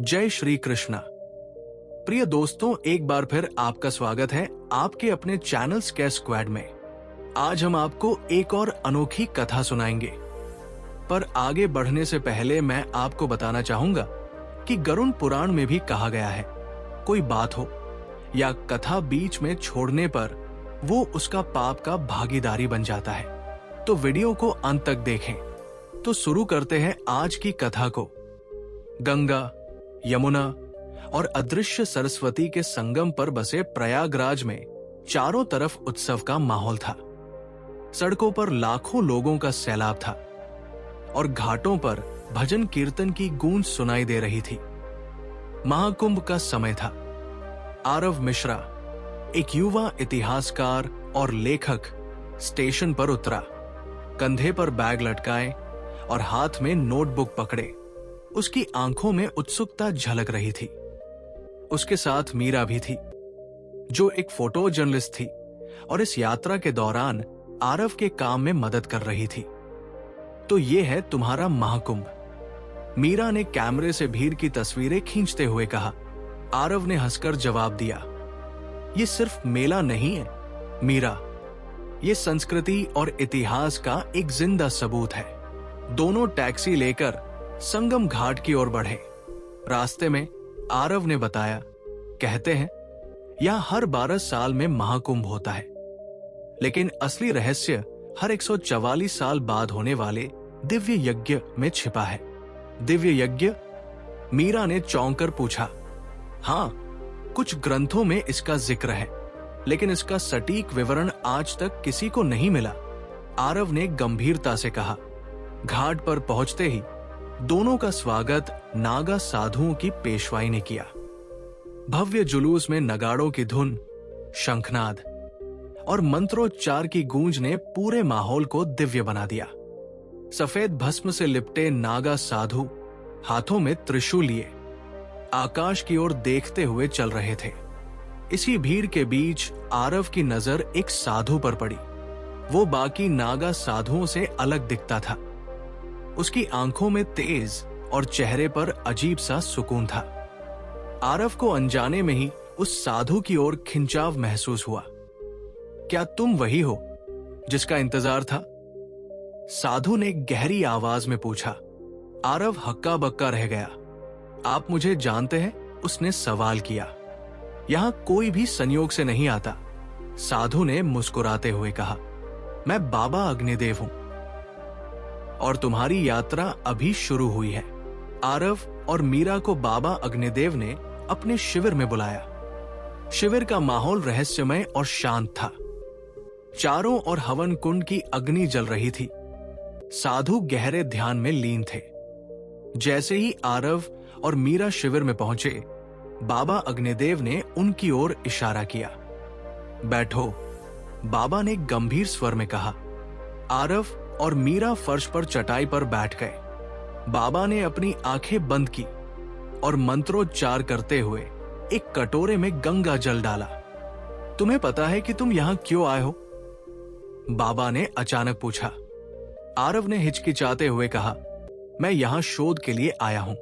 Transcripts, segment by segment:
जय श्री कृष्णा। प्रिय दोस्तों, एक बार फिर आपका स्वागत है आपके अपने चैनल स्केयर स्क्वाड में। आज हम आपको एक और अनोखी कथा सुनाएंगे, पर आगे बढ़ने से पहले मैं आपको बताना चाहूंगा कि गरुड़ पुराण में भी कहा गया है, कोई बात हो या कथा बीच में छोड़ने पर वो उसका पाप का भागीदारी बन जाता है। तो वीडियो को अंत तक देखें। तो शुरू करते हैं आज की कथा को। गंगा, यमुना और अदृश्य सरस्वती के संगम पर बसे प्रयागराज में चारों तरफ उत्सव का माहौल था। सड़कों पर लाखों लोगों का सैलाब था और घाटों पर भजन कीर्तन की गूंज सुनाई दे रही थी। महाकुंभ का समय था। आरव मिश्रा, एक युवा इतिहासकार और लेखक, स्टेशन पर उतरा। कंधे पर बैग लटकाए और हाथ में नोटबुक पकड़े उसकी आंखों में उत्सुकता झलक रही थी। उसके साथ मीरा भी थी, जो एक फोटो जर्नलिस्ट थी और इस यात्रा के दौरान आरव के काम में मदद कर रही थी। तो ये है तुम्हारा महाकुंभ, मीरा ने कैमरे से भीड़ की तस्वीरें खींचते हुए कहा। आरव ने हंसकर जवाब दिया, ये सिर्फ मेला नहीं है मीरा, ये संस्कृति और इतिहास का एक जिंदा सबूत है। दोनों टैक्सी लेकर संगम घाट की ओर बढ़े। रास्ते में आरव ने बताया, कहते हैं यहां हर 12 साल में महाकुंभ होता है, लेकिन असली रहस्य हर 144 साल बाद होने वाले दिव्य यज्ञ में छिपा है। दिव्य यज्ञ? मीरा ने चौंक कर पूछा। हां, कुछ ग्रंथों में इसका जिक्र है, लेकिन इसका सटीक विवरण आज तक किसी को नहीं मिला, आरव ने गंभीरता से कहा। घाट पर पहुंचते ही दोनों का स्वागत नागा साधुओं की पेशवाई ने किया। भव्य जुलूस में नगाड़ों की धुन, शंखनाद और मंत्रोच्चार की गूंज ने पूरे माहौल को दिव्य बना दिया। सफेद भस्म से लिपटे नागा साधु हाथों में त्रिशूल लिए आकाश की ओर देखते हुए चल रहे थे। इसी भीड़ के बीच आरव की नजर एक साधु पर पड़ी। वो बाकी नागा साधुओं से अलग दिखता था। उसकी आंखों में तेज और चेहरे पर अजीब सा सुकून था। आरव को अनजाने में ही उस साधु की ओर खिंचाव महसूस हुआ। क्या तुम वही हो जिसका इंतजार था? साधु ने गहरी आवाज में पूछा। आरव हक्का बक्का रह गया। आप मुझे जानते हैं? उसने सवाल किया। यहां कोई भी संयोग से नहीं आता, साधु ने मुस्कुराते हुए कहा। मैं बाबा अग्निदेव हूं और तुम्हारी यात्रा अभी शुरू हुई है। आरव और मीरा को बाबा अग्निदेव ने अपने शिविर में बुलाया। शिविर का माहौल रहस्यमय और शांत था। चारों ओर हवन कुंड की अग्नि जल रही थी। साधु गहरे ध्यान में लीन थे। जैसे ही आरव और मीरा शिविर में पहुंचे, बाबा अग्निदेव ने उनकी ओर इशारा किया। बैठो, बाबा ने गंभीर स्वर में कहा। आरव और मीरा फर्श पर चटाई पर बैठ गए। बाबा ने अपनी आंखें बंद की और मंत्रोच्चार करते हुए एक कटोरे में गंगा जल डाला। तुम्हें पता है कि तुम यहां क्यों आए हो? बाबा ने अचानक पूछा। आरव ने हिचकिचाते हुए कहा, मैं यहां शोध के लिए आया हूं।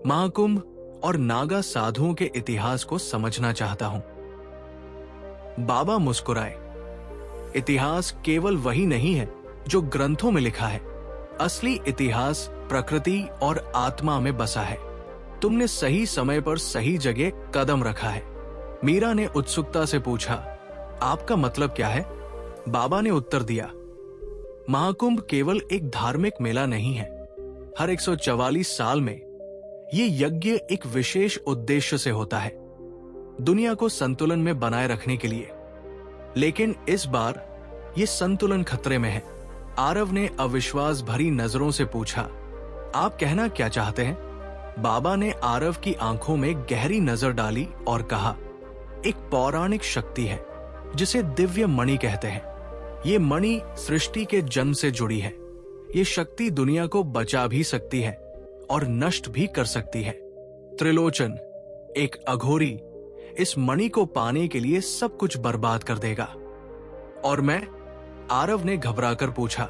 महाकुंभ और नागा साधुओं के इतिहास को समझना चाहता हूं। बाबा मुस्कुराए। इतिहास केवल वही नहीं है जो ग्रंथों में लिखा है। असली इतिहास प्रकृति और आत्मा में बसा है। तुमने सही समय पर सही जगह कदम रखा है। मीरा ने उत्सुकता से पूछा, आपका मतलब क्या है? बाबा ने उत्तर दिया, महाकुंभ केवल एक धार्मिक मेला नहीं है। हर 144 साल में ये यज्ञ एक विशेष उद्देश्य से होता है, दुनिया को संतुलन में बनाए रखने के लिए। लेकिन इस बार ये संतुलन खतरे में है। आरव ने अविश्वास भरी नजरों से पूछा, आप कहना क्या चाहते हैं? बाबा ने आरव की आंखों में गहरी नजर डाली और कहा, एक पौराणिक शक्ति है जिसे दिव्य मणि कहते हैं। ये मणि सृष्टि के जन्म से जुड़ी है। ये शक्ति दुनिया को बचा भी सकती है और नष्ट भी कर सकती है। त्रिलोचन, एक अघोरी, इस मणि को पाने के लिए सब कुछ बर्बाद कर देगा। और मैं? आरव ने घबराकर पूछा।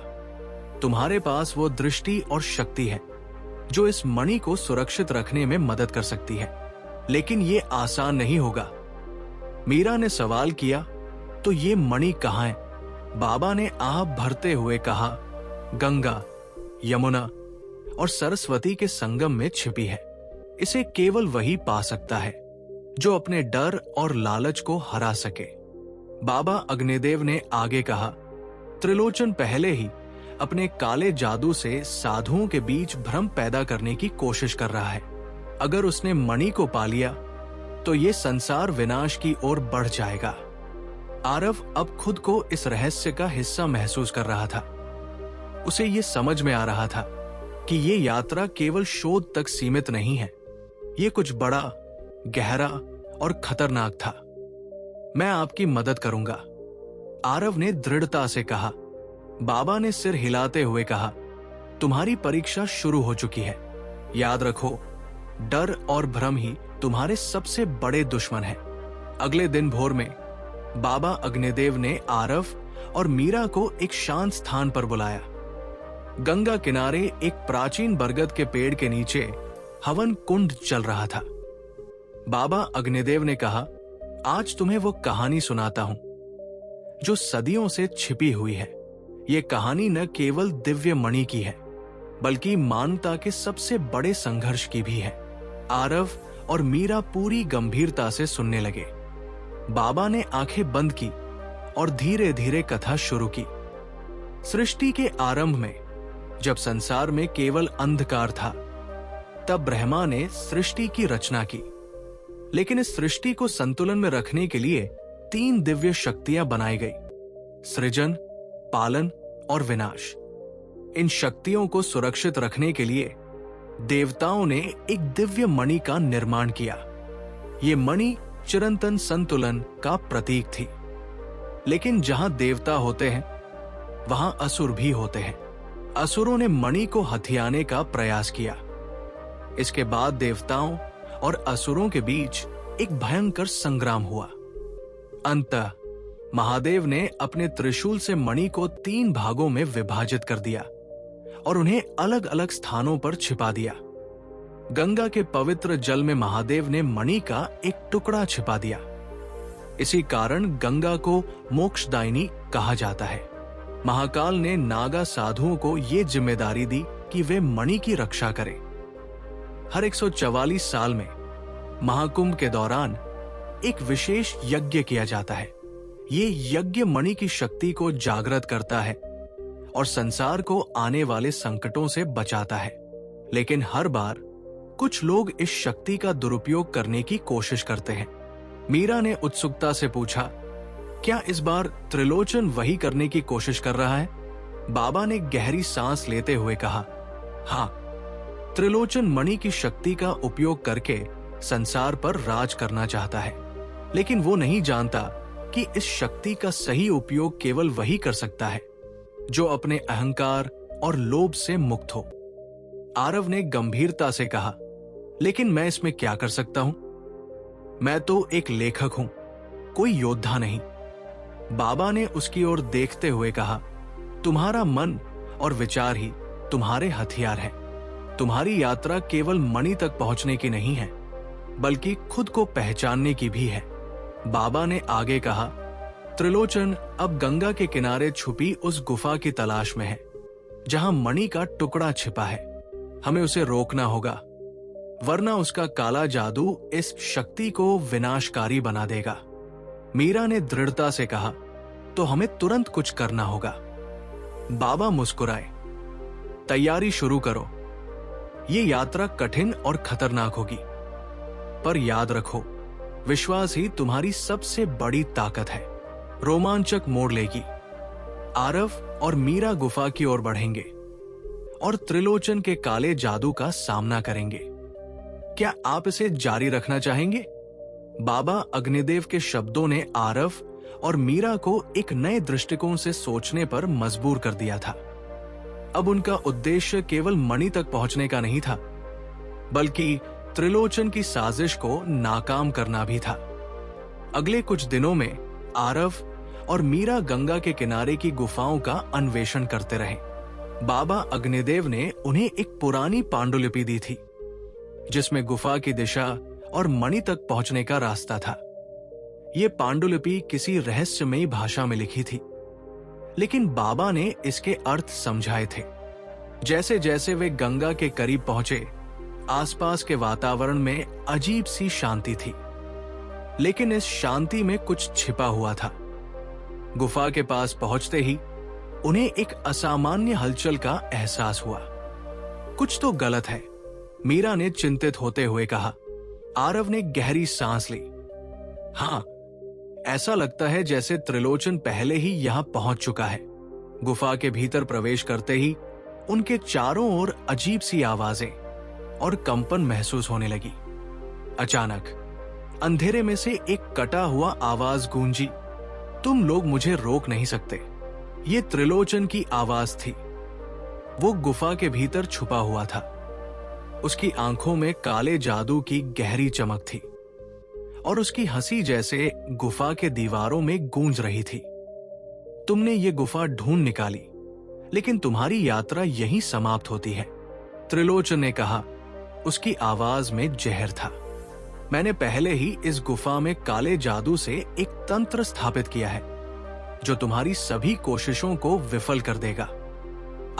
तुम्हारे पास वो दृष्टि और शक्ति है, जो इस मणि को सुरक्षित रखने में मदद कर सकती है, लेकिन ये आसान नहीं होगा। मीरा ने सवाल किया, तो ये मणि कहाँ है? बाबा ने आप भरते हुए कहा, गंगा, यमुना और सरस्वती के संगम में छिपी है। इसे केवल वही पा सकता है जो अपने डर और लालच को हरा सके। बाबा अग्निदेव ने आगे कहा, त्रिलोचन पहले ही अपने काले जादू से साधुओं के बीच भ्रम पैदा करने की कोशिश कर रहा है। अगर उसने मणि को पा लिया तो ये संसार विनाश की ओर बढ़ जाएगा। आरव अब खुद को इस रहस्य का हिस्सा महसूस कर रहा था। उसे ये समझ में आ रहा था कि ये यात्रा केवल शोध तक सीमित नहीं है, ये कुछ बड़ा, गहरा और खतरनाक था। मैं आपकी मदद करूंगा, आरव ने दृढ़ता से कहा। बाबा ने सिर हिलाते हुए कहा, तुम्हारी परीक्षा शुरू हो चुकी है। याद रखो, डर और भ्रम ही तुम्हारे सबसे बड़े दुश्मन हैं। अगले दिन भोर में बाबा अग्निदेव ने आरव और मीरा को एक शांत स्थान पर बुलाया। गंगा किनारे एक प्राचीन बरगद के पेड़ के नीचे हवन कुंड चल रहा था। बाबा अग्निदेव ने कहा, आज तुम्हें वो कहानी सुनाता हूं जो सदियों से छिपी हुई है। ये कहानी न केवल दिव्य मणि की है, बल्कि मानवता के सबसे बड़े संघर्ष की भी है। आरव और मीरा पूरी गंभीरता से सुनने लगे। बाबा ने आंखें बंद की और धीरे धीरे कथा शुरू की। सृष्टि के आरंभ में जब संसार में केवल अंधकार था, तब ब्रह्मा ने सृष्टि की रचना की। लेकिन इस सृष्टि को संतुलन में रखने के लिए 3 दिव्य शक्तियां बनाई गई: सृजन, पालन और विनाश। इन शक्तियों को सुरक्षित रखने के लिए देवताओं ने एक दिव्य मणि का निर्माण किया। ये मणि चिरंतन संतुलन का प्रतीक थी। लेकिन जहां देवता होते हैं, वहां असुर भी होते हैं। असुरों ने मणि को हथियाने का प्रयास किया। इसके बाद देवताओं और असुरों के बीच एक भयंकर संग्राम हुआ। अंततः महादेव ने अपने त्रिशूल से मणि को 3 भागों में विभाजित कर दिया और उन्हें अलग अलग स्थानों पर छिपा दिया। गंगा के पवित्र जल में महादेव ने मणि का एक टुकड़ा छिपा दिया। इसी कारण गंगा को मोक्षदायिनी कहा जाता है। महाकाल ने नागा साधुओं को यह जिम्मेदारी दी कि वे मणि की रक्षा करें। हर 144 साल में महाकुंभ के दौरान एक विशेष यज्ञ किया जाता है। ये यज्ञ मणि की शक्ति को जागृत करता है और संसार को आने वाले संकटों से बचाता है। लेकिन हर बार कुछ लोग इस शक्ति का दुरुपयोग करने की कोशिश करते हैं। मीरा ने उत्सुकता से पूछा, क्या इस बार त्रिलोचन वही करने की कोशिश कर रहा है? बाबा ने गहरी सांस लेते हुए कहा, हाँ, त्रिलोचन मणि की शक्ति का उपयोग करके संसार पर राज करना चाहता है। लेकिन वो नहीं जानता कि इस शक्ति का सही उपयोग केवल वही कर सकता है जो अपने अहंकार और लोभ से मुक्त हो। आरव ने गंभीरता से कहा, लेकिन मैं इसमें क्या कर सकता हूं? मैं तो एक लेखक हूं, कोई योद्धा नहीं। बाबा ने उसकी ओर देखते हुए कहा, तुम्हारा मन और विचार ही तुम्हारे हथियार हैं। तुम्हारी यात्रा केवल मणि तक पहुंचने की नहीं है, बल्कि खुद को पहचानने की भी है। बाबा ने आगे कहा, त्रिलोचन अब गंगा के किनारे छुपी उस गुफा की तलाश में है जहां मणि का टुकड़ा छिपा है। हमें उसे रोकना होगा, वरना उसका काला जादू इस शक्ति को विनाशकारी बना देगा। मीरा ने दृढ़ता से कहा, तो हमें तुरंत कुछ करना होगा। बाबा मुस्कुराए, तैयारी शुरू करो। ये यात्रा कठिन और खतरनाक होगी, पर याद रखो, विश्वास ही तुम्हारी सबसे बड़ी ताकत है। रोमांचक मोड़ लेगी। आरव और मीरा गुफा की ओर बढ़ेंगे और त्रिलोचन के काले जादू का सामना करेंगे। क्या आप इसे जारी रखना चाहेंगे? बाबा अग्निदेव के शब्दों ने आरव और मीरा को एक नए दृष्टिकोण से सोचने पर मजबूर कर दिया था। अब उनका उद्देश्य केवल मणि तक पहुंचने का नहीं था, बल्कि त्रिलोचन की साजिश को नाकाम करना भी था। अगले कुछ दिनों में आरव और मीरा गंगा के किनारे की गुफाओं का अन्वेषण करते रहे। बाबा अग्निदेव ने उन्हें एक पुरानी पांडुलिपि दी थी जिसमें गुफा की दिशा और मणि तक पहुंचने का रास्ता था। यह पांडुलिपि किसी रहस्यमयी भाषा में लिखी थी, लेकिन बाबा ने इसके अर्थ समझाए थे। जैसे जैसे वे गंगा के करीब पहुंचे, आसपास के वातावरण में अजीब सी शांति थी, लेकिन इस शांति में कुछ छिपा हुआ था। गुफा के पास पहुंचते ही उन्हें एक असामान्य हलचल का एहसास हुआ। कुछ तो गलत है, मीरा ने चिंतित होते हुए कहा। आरव ने गहरी सांस ली। हाँ, ऐसा लगता है जैसे त्रिलोचन पहले ही यहां पहुंच चुका है। गुफा के भीतर प्रवेश करते ही उनके चारों ओर अजीब सी आवाजें और कंपन महसूस होने लगी। अचानक अंधेरे में से एक कटा हुआ आवाज गूंजी। तुम लोग मुझे रोक नहीं सकते। ये त्रिलोचन की आवाज थी। वो गुफा के भीतर छुपा हुआ था। उसकी आंखों में काले जादू की गहरी चमक थी और उसकी हंसी जैसे गुफा के दीवारों में गूंज रही थी। तुमने ये गुफा ढूंढ निकाली, लेकिन तुम्हारी यात्रा यहीं समाप्त होती है, त्रिलोचन ने कहा। उसकी आवाज में जहर था। मैंने पहले ही इस गुफा में काले जादू से एक तंत्र स्थापित किया है जो तुम्हारी सभी कोशिशों को विफल कर देगा।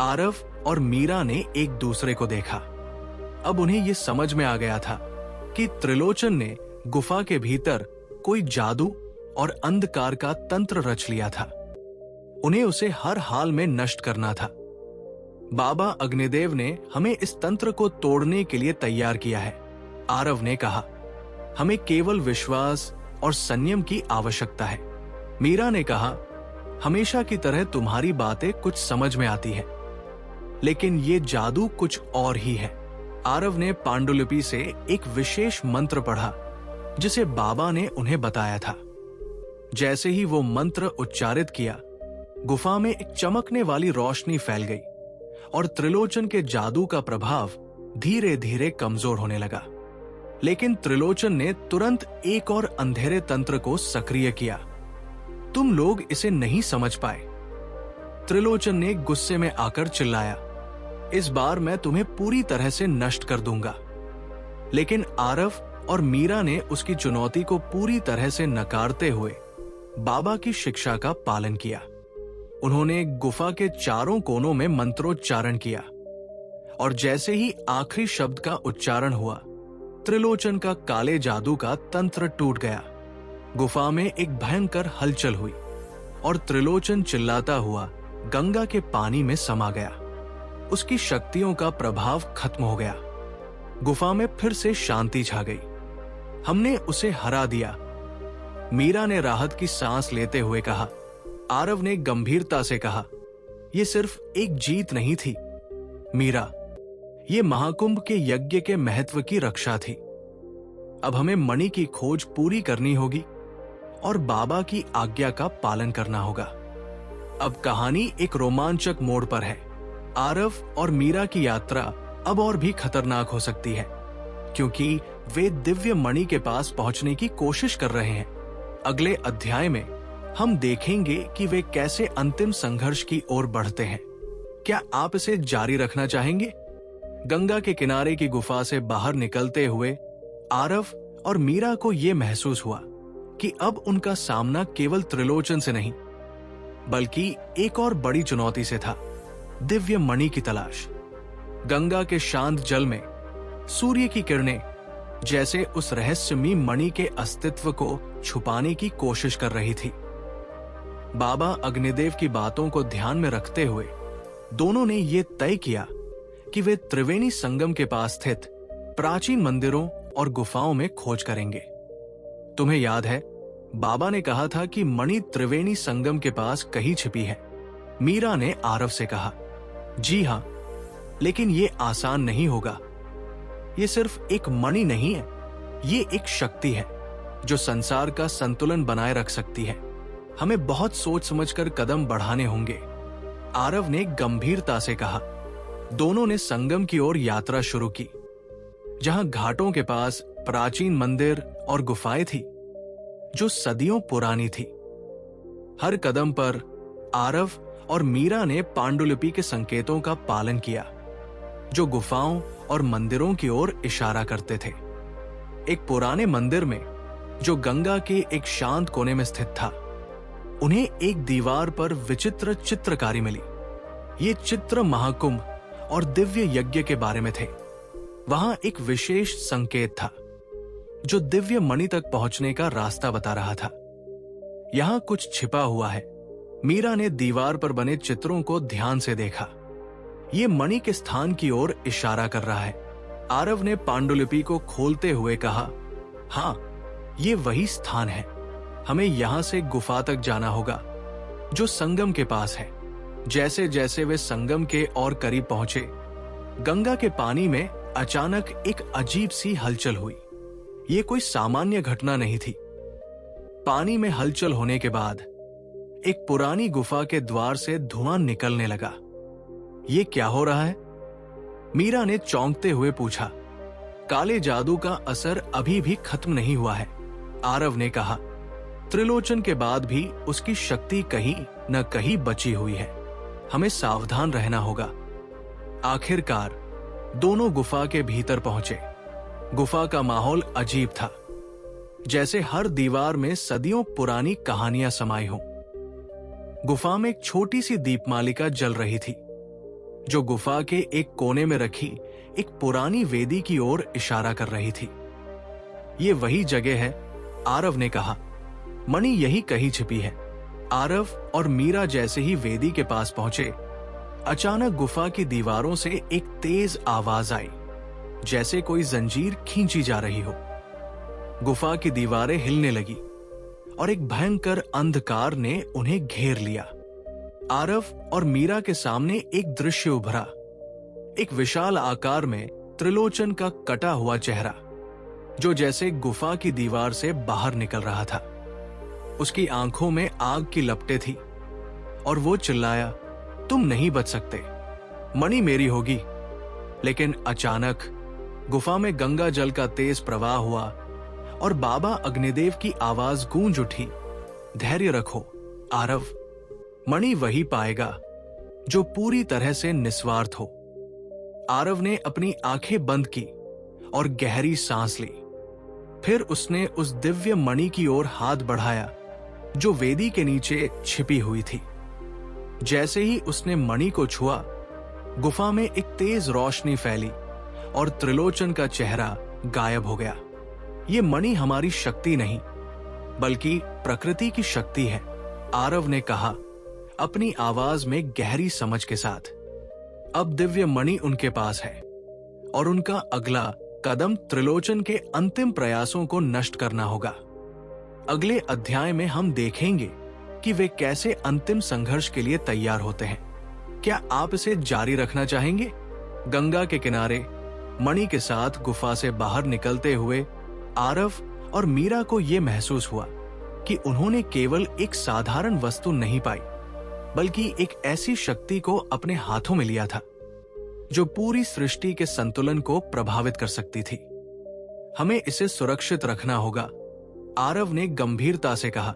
आरव और मीरा ने एक दूसरे को देखा। अब उन्हें यह समझ में आ गया था कि त्रिलोचन ने गुफा के भीतर कोई जादू और अंधकार का तंत्र रच लिया था। उन्हें उसे हर हाल में नष्ट करना था। बाबा अग्निदेव ने हमें इस तंत्र को तोड़ने के लिए तैयार किया है, आरव ने कहा। हमें केवल विश्वास और संयम की आवश्यकता है। मीरा ने कहा, हमेशा की तरह तुम्हारी बातें कुछ समझ में आती है, लेकिन ये जादू कुछ और ही है। आरव ने पांडुलिपि से एक विशेष मंत्र पढ़ा जिसे बाबा ने उन्हें बताया था। जैसे ही वो मंत्र उच्चारित किया, गुफा में एक चमकने वाली रोशनी फैल गई और त्रिलोचन के जादू का प्रभाव धीरे धीरे कमजोर होने लगा। लेकिन त्रिलोचन ने तुरंत एक और अंधेरे तंत्र को सक्रिय किया। तुम लोग इसे नहीं समझ पाए, त्रिलोचन ने गुस्से में आकर चिल्लाया। इस बार मैं तुम्हें पूरी तरह से नष्ट कर दूंगा। लेकिन आरव और मीरा ने उसकी चुनौती को पूरी तरह से नकारते हुए बाबा की शिक्षा का पालन किया। उन्होंने गुफा के चारों कोनों में मंत्रोच्चारण किया और जैसे ही आखिरी शब्द का उच्चारण हुआ, त्रिलोचन का काले जादू का तंत्र टूट गया। गुफा में एक भयंकर हलचल हुई और त्रिलोचन चिल्लाता हुआ गंगा के पानी में समा गया। उसकी शक्तियों का प्रभाव खत्म हो गया। गुफा में फिर से शांति छा गई। हमने उसे हरा दिया, मीरा ने राहत की सांस लेते हुए कहा। आरव ने गंभीरता से कहा, यह सिर्फ एक जीत नहीं थी मीरा, ये महाकुंभ के यज्ञ के महत्व की रक्षा थी। अब हमें मणि की खोज पूरी करनी होगी और बाबा की आज्ञा का पालन करना होगा। अब कहानी एक रोमांचक मोड़ पर है। आरव और मीरा की यात्रा अब और भी खतरनाक हो सकती है, क्योंकि वे दिव्य मणि के पास पहुंचने की कोशिश कर रहे हैं। अगले अध्याय में हम देखेंगे कि वे कैसे अंतिम संघर्ष की ओर बढ़ते हैं। क्या आप इसे जारी रखना चाहेंगे? गंगा के किनारे की गुफा से बाहर निकलते हुए आरव और मीरा को यह महसूस हुआ कि अब उनका सामना केवल त्रिलोचन से नहीं, बल्कि एक और बड़ी चुनौती से था, दिव्य मणि की तलाश। गंगा के शांत जल में सूर्य की किरणें जैसे उस रहस्यमयी मणि के अस्तित्व को छुपाने की कोशिश कर रही थी। बाबा अग्निदेव की बातों को ध्यान में रखते हुए दोनों ने यह तय किया कि वे त्रिवेणी संगम के पास स्थित प्राचीन मंदिरों और गुफाओं में खोज करेंगे। तुम्हें याद है, बाबा ने कहा था कि मणि त्रिवेणी संगम के पास कहीं छिपी है। मीरा ने आरव से कहा, जी हां, लेकिन यह आसान नहीं होगा। यह सिर्फ एक मणि नहीं है, ये एक शक्ति है जो संसार का संतुलन बनाए रख सकती है। हमें बहुत सोच समझकर कदम बढ़ाने होंगे, आरव ने गंभीरता से कहा। दोनों ने संगम की ओर यात्रा शुरू की, जहां घाटों के पास प्राचीन मंदिर और गुफाएं थी जो सदियों पुरानी थी। हर कदम पर आरव और मीरा ने पांडुलिपि के संकेतों का पालन किया, जो गुफाओं और मंदिरों की ओर इशारा करते थे। एक पुराने मंदिर में, जो गंगा के एक शांत कोने में स्थित था, उन्हें एक दीवार पर विचित्र चित्रकारी मिली। ये चित्र महाकुंभ और दिव्य यज्ञ के बारे में थे। वहां एक विशेष संकेत था, जो दिव्य मणि तक पहुंचने का रास्ता बता रहा था। यहां कुछ छिपा हुआ है। मीरा ने दीवार पर बने चित्रों को ध्यान से देखा। ये मणि के स्थान की ओर इशारा कर रहा है। आरव ने पांडुलिपि को खोलते हुए कहा, हाँ, ये वही स्थान है। हमें यहां से गुफा तक जाना होगा, जो संगम के पास है। जैसे जैसे वे संगम के और करीब पहुंचे, गंगा के पानी में अचानक एक अजीब सी हलचल हुई। ये कोई सामान्य घटना नहीं थी। पानी में हलचल होने के बाद एक पुरानी गुफा के द्वार से धुआं निकलने लगा। ये क्या हो रहा है? मीरा ने चौंकते हुए पूछा। काले जादू का असर अभी भी खत्म नहीं हुआ है, आरव ने कहा। त्रिलोचन के बाद भी उसकी शक्ति कहीं न कहीं बची हुई है। हमें सावधान रहना होगा। आखिरकार दोनों गुफा के भीतर पहुंचे। गुफा का माहौल अजीब था, जैसे हर दीवार में सदियों पुरानी कहानियां समाई हों। गुफा में एक छोटी सी दीपमालिका जल रही थी, जो गुफा के एक कोने में रखी एक पुरानी वेदी की ओर इशारा कर रही थी। ये वही जगह है, आरव ने कहा। मणि यही कहीं छिपी है। आरव और मीरा जैसे ही वेदी के पास पहुंचे, अचानक गुफा की दीवारों से एक तेज आवाज आई, जैसे कोई जंजीर खींची जा रही हो। गुफा की दीवारें हिलने लगी और एक भयंकर अंधकार ने उन्हें घेर लिया। आरव और मीरा के सामने एक दृश्य उभरा। एक विशाल आकार में त्रिलोचन का कटा हुआ चेहरा, जो जैसे गुफा की दीवार से बाहर निकल रहा था। उसकी आंखों में आग की लपटें थी और वो चिल्लाया, तुम नहीं बच सकते, मणि मेरी होगी। लेकिन अचानक गुफा में गंगा जल का तेज प्रवाह हुआ और बाबा अग्निदेव की आवाज गूंज उठी, धैर्य रखो आरव, मणि वही पाएगा जो पूरी तरह से निस्वार्थ हो। आरव ने अपनी आंखें बंद की और गहरी सांस ली। फिर उसने उस दिव्य मणि की ओर हाथ बढ़ाया, जो वेदी के नीचे छिपी हुई थी। जैसे ही उसने मणि को छुआ, गुफा में एक तेज रोशनी फैली और त्रिलोचन का चेहरा गायब हो गया। ये मणि हमारी शक्ति नहीं, बल्कि प्रकृति की शक्ति है, आरव ने कहा, अपनी आवाज में गहरी समझ के साथ। अब दिव्य मणि उनके पास है और उनका अगला कदम त्रिलोचन के अंतिम प्रयासों को नष्ट करना होगा। अगले अध्याय में हम देखेंगे कि वे कैसे अंतिम संघर्ष के लिए तैयार होते हैं। क्या आप इसे जारी रखना चाहेंगे? गंगा के किनारे मणि के साथ गुफा से बाहर निकलते हुए आरव और मीरा को यह महसूस हुआ कि उन्होंने केवल एक साधारण वस्तु नहीं पाई, बल्कि एक ऐसी शक्ति को अपने हाथों में लिया था, जो पूरी सृष्टि के संतुलन को प्रभावित कर सकती थी। हमें इसे सुरक्षित रखना होगा, आरव ने गंभीरता से कहा।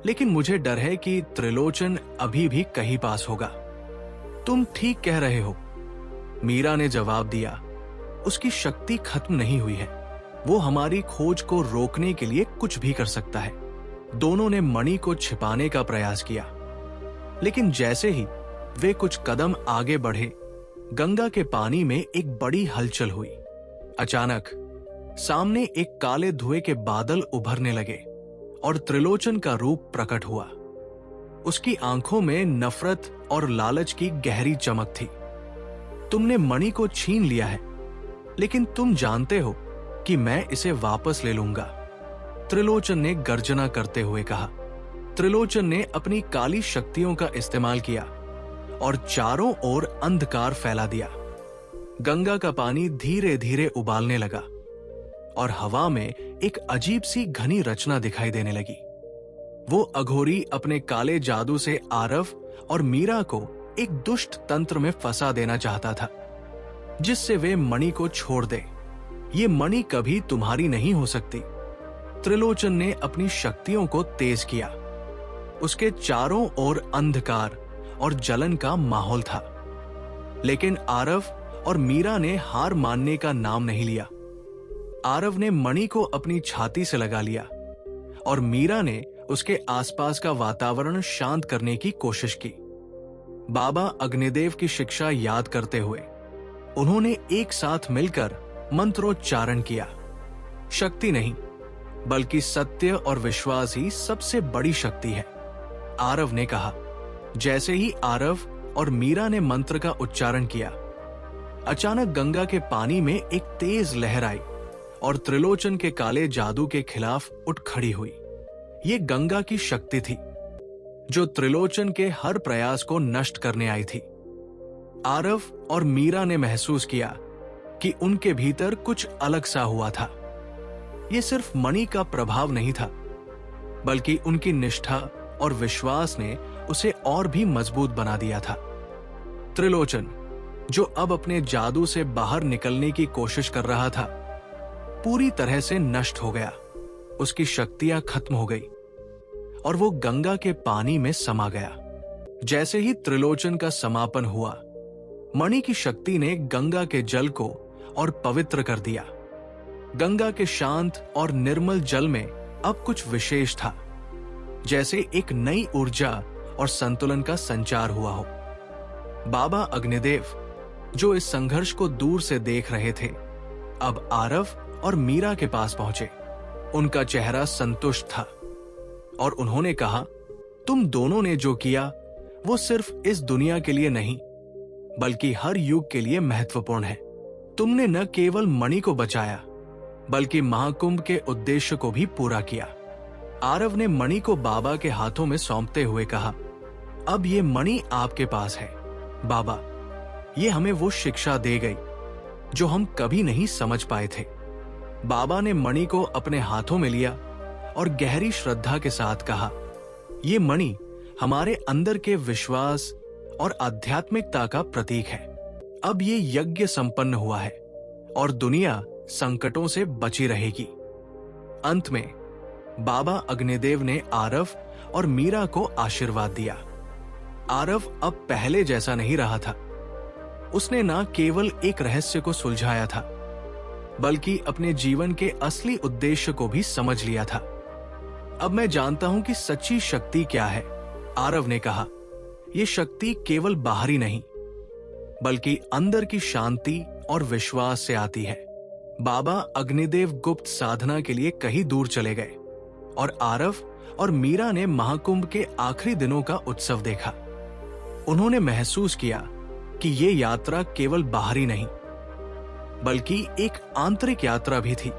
लेकिन मुझे डर है कि त्रिलोचन अभी भी कहीं पास होगा। तुम ठीक कह रहे हो, मीरा ने जवाब दिया। उसकी शक्ति खत्म नहीं हुई है। वो हमारी खोज को रोकने के लिए कुछ भी कर सकता है। दोनों ने मणि को छिपाने का प्रयास किया, लेकिन जैसे ही वे कुछ कदम आगे बढ़े, गंगा के पानी में एक बड़ी हलचल हुई। अचानक सामने एक काले धुएं के बादल उभरने लगे और त्रिलोचन का रूप प्रकट हुआ। उसकी आंखों में नफरत और लालच की गहरी चमक थी। तुमने मणि को छीन लिया है, लेकिन तुम जानते हो कि मैं इसे वापस ले लूंगा, त्रिलोचन ने गर्जना करते हुए कहा। त्रिलोचन ने अपनी काली शक्तियों का इस्तेमाल किया और चारों ओर अंधकार फैला दिया। गंगा का पानी धीरे धीरे उबालने लगा और हवा में एक अजीब सी घनी रचना दिखाई देने लगी। वो अघोरी अपने काले जादू से आरव और मीरा को एक दुष्ट तंत्र में फंसा देना चाहता था, जिससे वे मणि को छोड़ दे। ये मणि कभी तुम्हारी नहीं हो सकती। त्रिलोचन ने अपनी शक्तियों को तेज किया। उसके चारों ओर अंधकार और जलन का माहौल था। लेकिन आरव और मीरा ने हार मानने का नाम नहीं लिया। आरव ने मणि को अपनी छाती से लगा लिया और मीरा ने उसके आसपास का वातावरण शांत करने की कोशिश की। बाबा अग्निदेव की शिक्षा याद करते हुए उन्होंने एक साथ मिलकर मंत्रोच्चारण किया। शक्ति नहीं, बल्कि सत्य और विश्वास ही सबसे बड़ी शक्ति है, आरव ने कहा। जैसे ही आरव और मीरा ने मंत्र का उच्चारण किया, अचानक गंगा के पानी में एक तेज लहर आई और त्रिलोचन के काले जादू के खिलाफ उठ खड़ी हुई। ये गंगा की शक्ति थी जो त्रिलोचन के हर प्रयास को नष्ट करने आई थी। आरव और मीरा ने महसूस किया कि उनके भीतर कुछ अलग सा हुआ था। यह सिर्फ मणि का प्रभाव नहीं था, बल्कि उनकी निष्ठा और विश्वास ने उसे और भी मजबूत बना दिया था। त्रिलोचन, जो अब अपने जादू से बाहर निकलने की कोशिश कर रहा था, पूरी तरह से नष्ट हो गया। उसकी शक्तियां खत्म हो गई और वो गंगा के पानी में समा गया। जैसे ही त्रिलोचन का समापन हुआ, मणि की शक्ति ने गंगा के जल को और पवित्र कर दिया। गंगा के शांत और निर्मल जल में अब कुछ विशेष था, जैसे एक नई ऊर्जा और संतुलन का संचार हुआ हो। बाबा अग्निदेव, जो इस संघर्ष को दूर से देख रहे थे, अब आरव और मीरा के पास पहुंचे। उनका चेहरा संतुष्ट था और उन्होंने कहा, तुम दोनों ने जो किया वो सिर्फ इस दुनिया के लिए नहीं, बल्कि हर युग के लिए महत्वपूर्ण है। तुमने न केवल मणि को बचाया, बल्कि महाकुंभ के उद्देश्य को भी पूरा किया। आरव ने मणि को बाबा के हाथों में सौंपते हुए कहा, अब ये मणि आपके पास है बाबा। ये हमें वो शिक्षा दे गई जो हम कभी नहीं समझ पाए थे। बाबा ने मणि को अपने हाथों में लिया और गहरी श्रद्धा के साथ कहा, ये मणि हमारे अंदर के विश्वास और आध्यात्मिकता का प्रतीक है। अब ये यज्ञ संपन्न हुआ है और दुनिया संकटों से बची रहेगी। अंत में बाबा अग्निदेव ने आरव और मीरा को आशीर्वाद दिया। आरव अब पहले जैसा नहीं रहा था। उसने न केवल एक रहस्य को सुलझाया था, बल्कि अपने जीवन के असली उद्देश्य को भी समझ लिया था। अब मैं जानता हूं कि सच्ची शक्ति क्या है, आरव ने कहा। यह शक्ति केवल बाहरी नहीं, बल्कि अंदर की शांति और विश्वास से आती है। बाबा अग्निदेव गुप्त साधना के लिए कहीं दूर चले गए और आरव और मीरा ने महाकुंभ के आखिरी दिनों का उत्सव देखा। उन्होंने महसूस किया कि ये यात्रा केवल बाहरी नहीं, बल्कि एक आंतरिक यात्रा भी थी,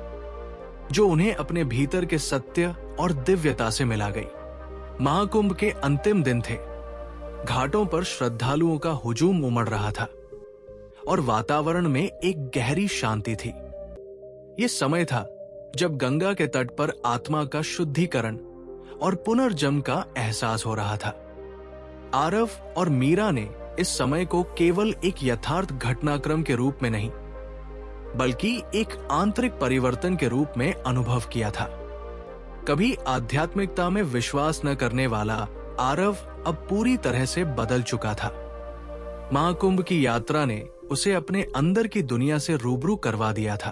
जो उन्हें अपने भीतर के सत्य और दिव्यता से मिला गई। महाकुंभ के अंतिम दिन थे। घाटों पर श्रद्धालुओं का हुजूम उमड़ रहा था और वातावरण में एक गहरी शांति थी। यह समय था जब गंगा के तट पर आत्मा का शुद्धिकरण और पुनर्जन्म का एहसास हो रहा था। आरव और मीरा ने इस समय को केवल एक यथार्थ घटनाक्रम के रूप में नहीं, बल्कि एक आंतरिक परिवर्तन के रूप में अनुभव किया था। कभी आध्यात्मिकता में विश्वास न करने वाला आरव अब पूरी तरह से बदल चुका था। महाकुंभ की यात्रा ने उसे अपने अंदर की दुनिया से रूबरू करवा दिया था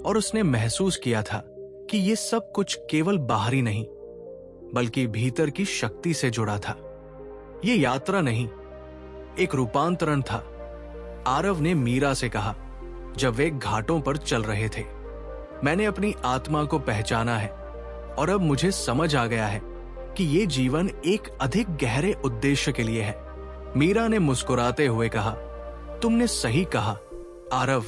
और उसने महसूस किया था कि ये सब कुछ केवल बाहरी नहीं, बल्कि भीतर की शक्ति से जुड़ा था। ये यात्रा नहीं, एक रूपांतरण था। आरव ने मीरा से कहा जब वे घाटों पर चल रहे थे, मैंने अपनी आत्मा को पहचाना है और अब मुझे समझ आ गया है कि ये जीवन एक अधिक गहरे उद्देश्य के लिए है। मीरा ने मुस्कुराते हुए कहा, तुमने सही कहा आरव,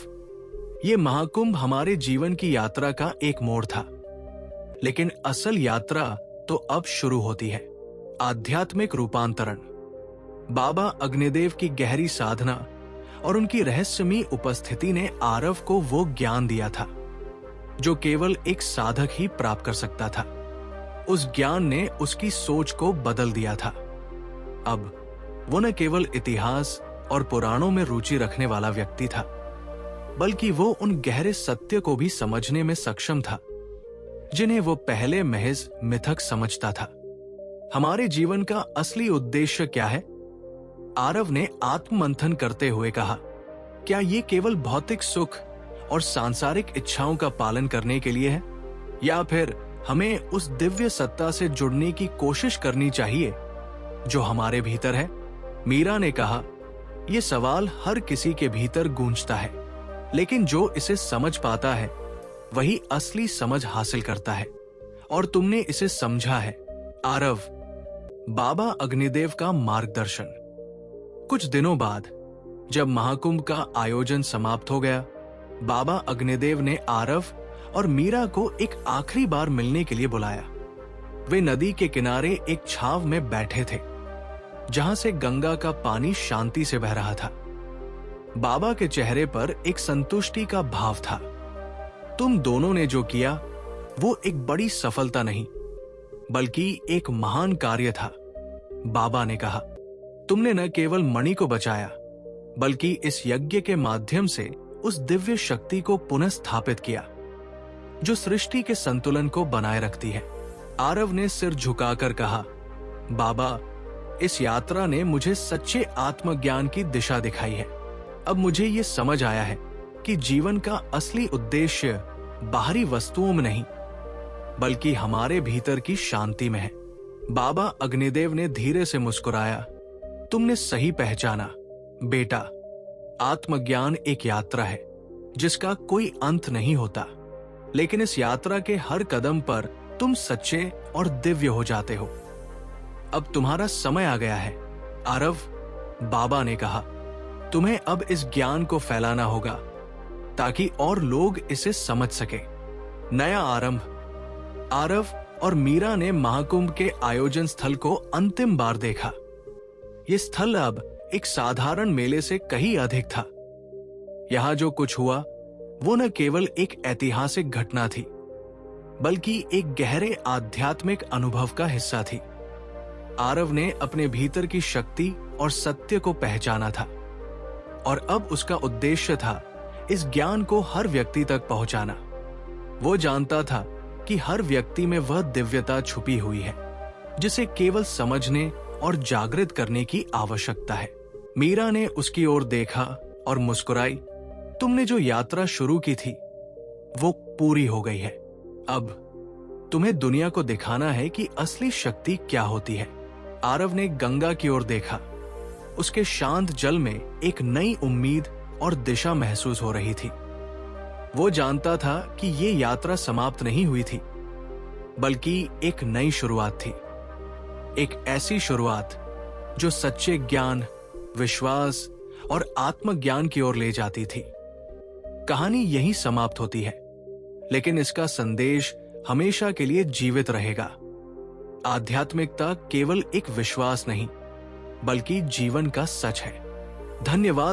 ये महाकुंभ हमारे जीवन की यात्रा का एक मोड़ था, लेकिन असल यात्रा तो अब शुरू होती है। आध्यात्मिक रूपांतरण। बाबा अग्निदेव की गहरी साधना और उनकी रहस्यमयी उपस्थिति ने आरव को वो ज्ञान दिया था जो केवल एक साधक ही प्राप्त कर सकता था। उस ज्ञान ने उसकी सोच को बदल दिया था। अब वो न केवल इतिहास और पुराणों में रुचि रखने वाला व्यक्ति था, बल्कि वो उन गहरे सत्य को भी समझने में सक्षम था जिन्हें वो पहले महज मिथक समझता था। हमारे जीवन का असली उद्देश्य क्या है, आरव ने आत्ममंथन करते हुए कहा, क्या ये केवल भौतिक सुख और सांसारिक इच्छाओं का पालन करने के लिए है, या फिर हमें उस दिव्य सत्ता से जुड़ने की कोशिश करनी चाहिए जो हमारे भीतर है? मीरा ने कहा, यह सवाल हर किसी के भीतर गूंजता है, लेकिन जो इसे समझ पाता है वही असली समझ हासिल करता है, और तुमने इसे समझा है। आरव, बाबा अग्निदेव का मार्गदर्शन। कुछ दिनों बाद जब महाकुंभ का आयोजन समाप्त हो गया, बाबा अग्निदेव ने आरव और मीरा को एक आखिरी बार मिलने के लिए बुलाया। वे नदी के किनारे एक छाव में बैठे थे, जहां से गंगा का पानी शांति से बह रहा था। बाबा के चेहरे पर एक संतुष्टि का भाव था। तुम दोनों ने जो किया वो एक बड़ी सफलता नहीं, बल्कि एक महान कार्य था, बाबा ने कहा। तुमने न केवल मणि को बचाया, बल्कि इस यज्ञ के माध्यम से उस दिव्य शक्ति को पुनः स्थापित किया जो सृष्टि के संतुलन को बनाए रखती है। आरव ने सिर झुकाकर कहा, बाबा, इस यात्रा ने मुझे सच्चे आत्मज्ञान की दिशा दिखाई है। अब मुझे ये समझ आया है कि जीवन का असली उद्देश्य बाहरी वस्तुओं में नहीं, बल्कि हमारे भीतर की शांति में है। बाबा अग्निदेव ने धीरे से मुस्कुराया, तुमने सही पहचाना बेटा। आत्मज्ञान एक यात्रा है जिसका कोई अंत नहीं होता, लेकिन इस यात्रा के हर कदम पर तुम सच्चे और दिव्य हो जाते हो। अब तुम्हारा समय आ गया है आरव, बाबा ने कहा। तुम्हें अब इस ज्ञान को फैलाना होगा ताकि और लोग इसे समझ सके। नया आरंभ। आरव और मीरा ने महाकुंभ के आयोजन स्थल को अंतिम बार देखा। यह स्थल अब एक साधारण मेले से कहीं अधिक था। यहां जो कुछ हुआ वो न केवल एक ऐतिहासिक घटना थी, बल्कि एक गहरे आध्यात्मिक अनुभव का हिस्सा थी। आरव ने अपने भीतर की शक्ति और सत्य को पहचाना था, और अब उसका उद्देश्य था इस ज्ञान को हर व्यक्ति तक पहुंचाना। वो जानता था कि हर व्यक्ति में वह दिव्यता छुपी हुई है जिसे केवल समझने और जागृत करने की आवश्यकता है। मीरा ने उसकी ओर देखा और मुस्कुराई, तुमने जो यात्रा शुरू की थी वो पूरी हो गई है। अब तुम्हें दुनिया को दिखाना है कि असली शक्ति क्या होती है। आरव ने गंगा की ओर देखा। उसके शांत जल में एक नई उम्मीद और दिशा महसूस हो रही थी। वो जानता था कि ये यात्रा समाप्त नहीं हुई थी, बल्कि एक नई शुरुआत थी। एक ऐसी शुरुआत जो सच्चे ज्ञान, विश्वास और आत्मज्ञान की ओर ले जाती थी। कहानी यहीं समाप्त होती है, लेकिन इसका संदेश हमेशा के लिए जीवित रहेगा। आध्यात्मिकता केवल एक विश्वास नहीं, बल्कि जीवन का सच है। धन्यवाद।